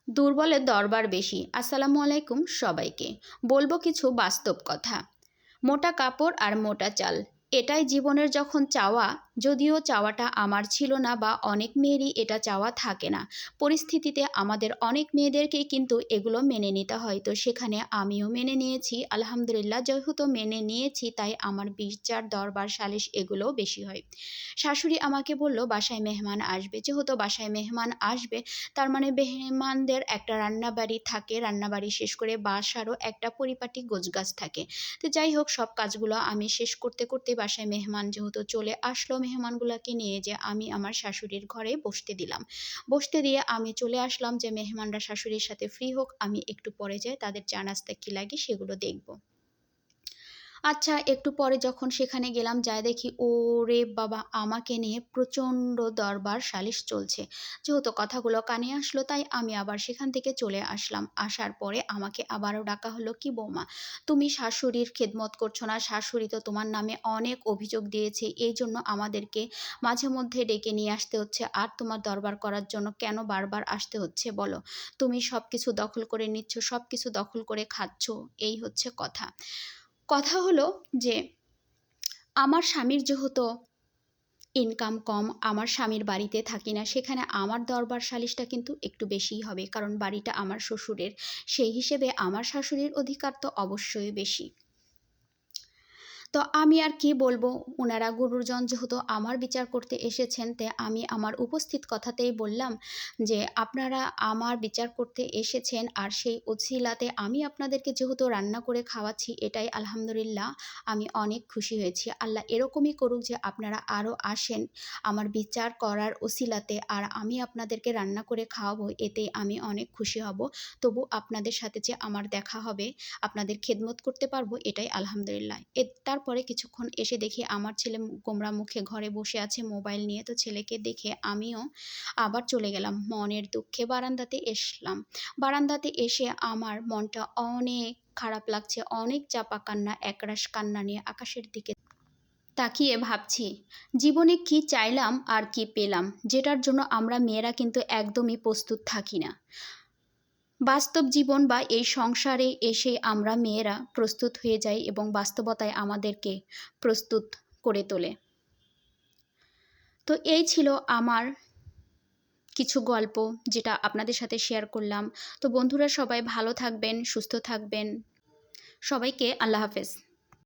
দুর্বলের দরবার বেশি। আসসালামু আলাইকুম সবাইকে। বলবো কিছু বাস্তব কথা। মোটা কাপড় আর মোটা চাল, এটাই জীবনের যখন চাওয়া, যদিও চাওয়াটা আমার ছিল না বা অনেক মেয়েরই এটা চাওয়া থাকে না। পরিস্থিতিতে আমাদের অনেক মেয়েদেরকেই কিন্তু এগুলো মেনে নিতে হয়, তো সেখানে আমিও মেনে নিয়েছি আলহামদুলিল্লাহ। যেহেতু মেনে নিয়েছি তাই আমার বিচার দরবার সালিশ এগুলোও বেশি হয়। শাশুড়ি আমাকে বলল বাসায় মেহমান আসবে, যেহেতু বাসায় মেহমান আসবে তার মানে মেহমানদের একটা রান্নাবাড়ি থাকে, রান্নাবাড়ি শেষ করে বাসারও একটা পরিপাটি গোছগাছ থাকে। তো যাই হোক, সব কাজগুলো আমি শেষ করতে করতে বাসায় মেহমান যেহেতু চলে আসলো, মেহমানগুলোকে নিয়ে যে আমি আমার শাশুড়ির ঘরে বসতে দিলাম। বসতে দিয়ে আমি চলে আসলাম যে মেহমানরা শাশুড়ির সাথে ফ্রি হোক, আমি একটু পরে যাই তাদের চা নাস্তা কী লাগে সেগুলো দেখব। আচ্ছা, একটু পরে যখন সেখানে গেলাম, যাই দেখি ওরে বাবা, আমাকে নিয়ে প্রচণ্ড দরবার সালিশ চলছে। যেহেতু কথাগুলো কানে আসলো তাই আমি আবার সেখান থেকে চলে আসলাম। আসার পরে আমাকে আবারও ডাকা হলো, কি বৌমা তুমি শাশুড়ির খেদমত করছো না? শাশুড়ি তো তোমার নামে অনেক অভিযোগ দিয়েছে, এই জন্য আমাদেরকে মাঝে মধ্যে ডেকে নিয়ে আসতে হচ্ছে। আর তোমার দরবার করার জন্য কেন বারবার আসতে হচ্ছে বলো? তুমি সব কিছু দখল করে নিচ্ছ, সব কিছু দখল করে খাচ্ছ, এই হচ্ছে কথা। কথা হলো যে আমার স্বামীর যেহেতু ইনকাম কম, আমার স্বামীর বাড়িতে থাকি না, সেখানে আমার দরবার সালিশটা কিন্তু একটু বেশিই হবে, কারণ বাড়িটা আমার শ্বশুরের। সেই হিসেবে আমার শাশুড়ির অধিকার তো অবশ্যই বেশি। তো আমি আর কি বলবো, ওনারা গুরুজন যেহেতু আমার বিচার করতে এসেছেন, তে আমি আমার উপস্থিত কথাতেই বললাম যে আপনারা আমার বিচার করতে এসেছেন, আর সেই উছিলাতে আমি আপনাদেরকে যেহেতু রান্না করে খাওয়াচ্ছি, এটাই আলহামদুলিল্লাহ আমি অনেক খুশি হয়েছি। আল্লাহ এরকমই করুক যে আপনারা আরও আসেন আমার বিচার করার উছিলাতে, আর আমি আপনাদেরকে রান্না করে খাওয়াবো, এতে আমি অনেক খুশি হব। তবু আপনাদের সাথে যে আমার দেখা হবে, আপনাদের খেদমত করতে পারবো, এটাই আলহামদুলিল্লাহ। তারপরে কিছুক্ষণ এসে দেখি আমার ছেলে গোমরা মুখে ঘরে বসে আছে মোবাইল নিয়ে। তো ছেলেকে দেখে আমিও আবার চলে গেলাম, মনের দুঃখে বারান্দাতে এসলাম। বারান্দাতে এসে আমার মনটা অনেক খারাপ লাগছে, অনেক চাপা কান্না, একরাশ কান্না নিয়ে আকাশের দিকে তাকিয়ে ভাবছি জীবনে কি চাইলাম আর কি পেলাম, যেটার জন্য আমরা মেয়েরা কিন্তু একদমই প্রস্তুত থাকি না। বাস্তব জীবন বা এই সংসারে এসে আমরা মেয়েরা প্রস্তুত হয়ে যাই এবং বাস্তবতায় আমাদেরকে প্রস্তুত করে তোলে। তো এই ছিল আমার কিছু গল্প, যেটা আপনাদের সাথে শেয়ার করলাম। তো বন্ধুরা সবাই ভালো থাকবেন, সুস্থ থাকবেন। সবাইকে আল্লাহ হাফেজ।